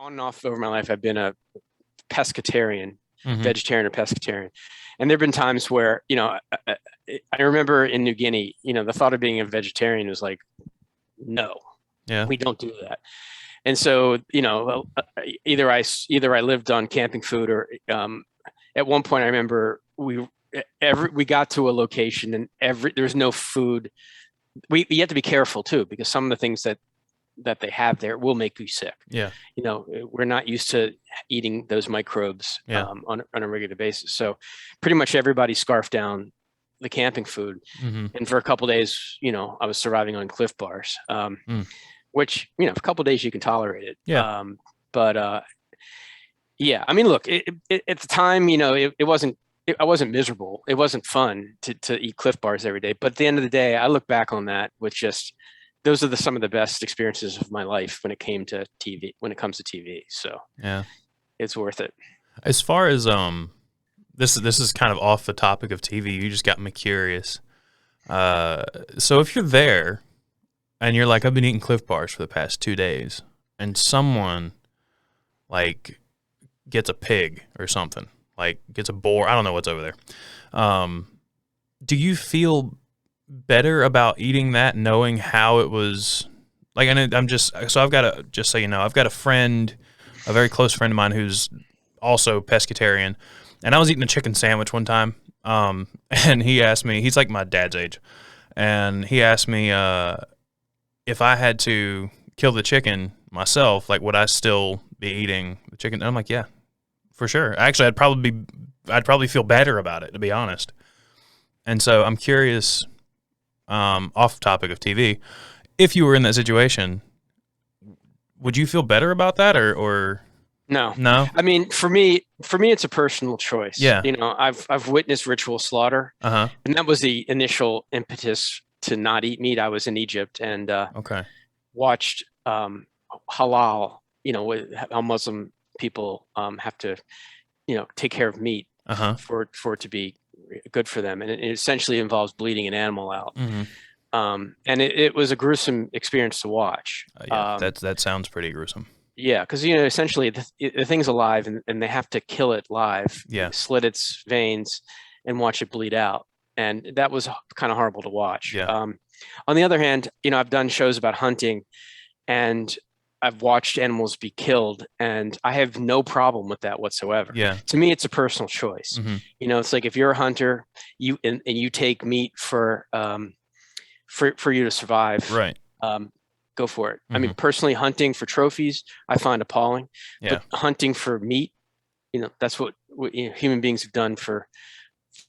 on and off over my life, I've been a pescatarian, Hmm. vegetarian or pescatarian. And there've been times where, I remember in New Guinea, the thought of being a vegetarian was like, no, Yeah. we don't do that. And so, either I lived on camping food or at one point I remember we got to a location and there's no food. You have to be careful too, because some of the things that they have there will make you sick. Yeah. We're not used to eating those microbes Yeah. on a regular basis. So pretty much everybody scarfed down the camping food. Hmm. And for a couple of days, I was surviving on Cliff Bars, Mm. which, for a couple of days you can tolerate it. Yeah. But yeah, I mean, look, at the time, I wasn't miserable. It wasn't fun to eat Cliff Bars every day. But at the end of the day, I look back on that with just those are some of the best experiences of my life when it comes to TV. So Yeah. it's worth it. As far as this is kind of off the topic of TV. You just got me curious. So if you're there and you're like, I've been eating Cliff Bars for the past 2 days, and someone like gets a pig or something, like gets a boar, I don't know what's over there. Um, do you feel better about eating that, knowing how it was? Like, and I'm just so I've got just so you know, I've got a friend, a very close friend of mine who's also pescatarian, and I was eating a chicken sandwich one time, and he asked me, he's like my dad's age, and he asked me if I had to kill the chicken myself, like would I still be eating the chicken? And I'm like, yeah, for sure. Actually, I'd probably feel better about it, to be honest. And so I'm curious, off topic of TV, if you were in that situation, would you feel better about that, or No, no? I mean, for me, it's a personal choice. Yeah. I've witnessed ritual slaughter, Uh huh. and that was the initial impetus to not eat meat. I was in Egypt and Okay. watched halal, how Muslim people have to, take care of meat Uh huh. for it to be good for them. And it essentially involves bleeding an animal out. Mm-hmm. And it was a gruesome experience to watch. Yeah, that sounds pretty gruesome. Yeah, because essentially the thing's alive and they have to kill it live, Yeah. slit its veins, and watch it bleed out. And that was kind of horrible to watch. Yeah. On the other hand, I've done shows about hunting, and I've watched animals be killed, and I have no problem with that whatsoever. Yeah. To me, it's a personal choice. Mm-hmm. It's like if you're a hunter, and you take meat for you to survive. Right. Go for it. Mm-hmm. I mean, personally, hunting for trophies, I find appalling. Yeah. But hunting for meat, that's what human beings have done for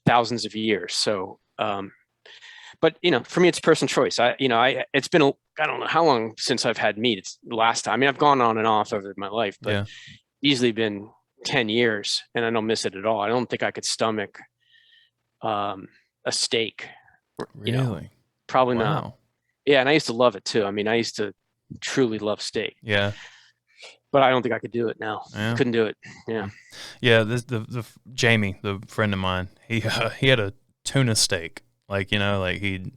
thousands of years. So, but for me, it's a personal choice. It's been I don't know how long since I've had meat. It's the last time. I mean, I've gone on and off over my life, but Yeah. easily been 10 years, and I don't miss it at all. I don't think I could stomach a steak. Really? Probably Wow. not. Yeah, and I used to love it too. I mean, I used to truly love steak, Yeah. but I don't think I could do it now. Yeah. Couldn't do it. Yeah. Yeah. The Jamie, the friend of mine, he had a tuna steak, like like he'd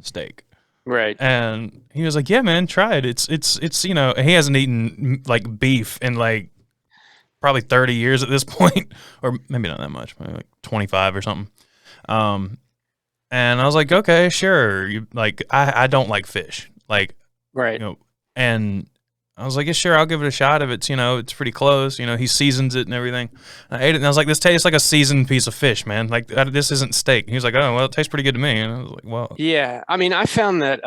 steak, Right. and he was like, "Yeah, man, try it. It's he hasn't eaten like beef in like probably 30 years at this point, or maybe not that much, maybe like 25 or something." And I was like, okay, sure. I don't like fish, like, Right. and I was like, yeah, sure, I'll give it a shot if it's pretty close. He seasons it and everything. And I ate it, and I was like, this tastes like a seasoned piece of fish, man. Like, this isn't steak. And he was like, oh, well, it tastes pretty good to me. And I was like, well, Yeah. I mean, I found that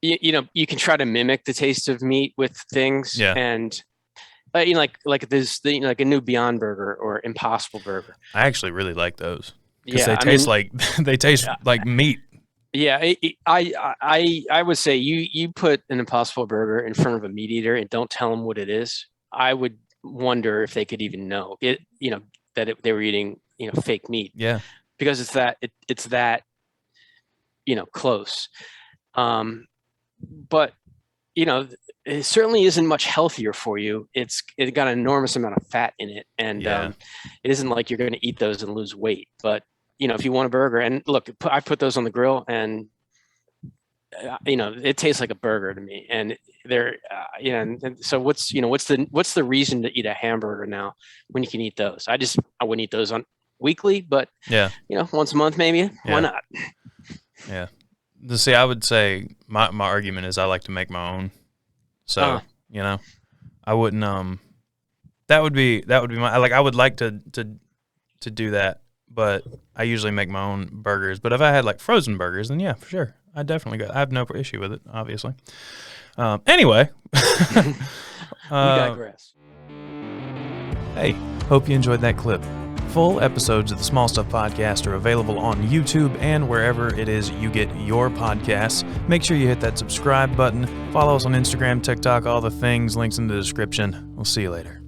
you can try to mimic the taste of meat with things, Yeah. and like this thing, like a new Beyond Burger or Impossible Burger. I actually really like those because Yeah, they I taste mean, like they taste like meat. yeah. I would say you put an Impossible Burger in front of a meat eater and don't tell them what it is. I would wonder if they could even know it. They were eating fake meat, Yeah. because it's that close. But it certainly isn't much healthier for you. It got an enormous amount of fat in it, and Yeah. it isn't like you're going to eat those and lose weight. But if you want a burger, and look, I put those on the grill, and it tastes like a burger to me. And and so what's the reason to eat a hamburger now when you can eat those? I wouldn't eat those on weekly, but Yeah. Once a month maybe. Yeah. Why not? Yeah. See, I would say my argument is I like to make my own. So, I wouldn't that would be my, like, I would like to do that, but I usually make my own burgers. But if I had like frozen burgers, then yeah, for sure. I have no issue with it, obviously. Anyway, We digress. hey, hope you enjoyed that clip. Full episodes of the Small Stuff Podcast are available on YouTube and wherever it is you get your podcasts. Make sure you hit that subscribe button. Follow us on Instagram, TikTok, all the things, links in the description. We'll see you later.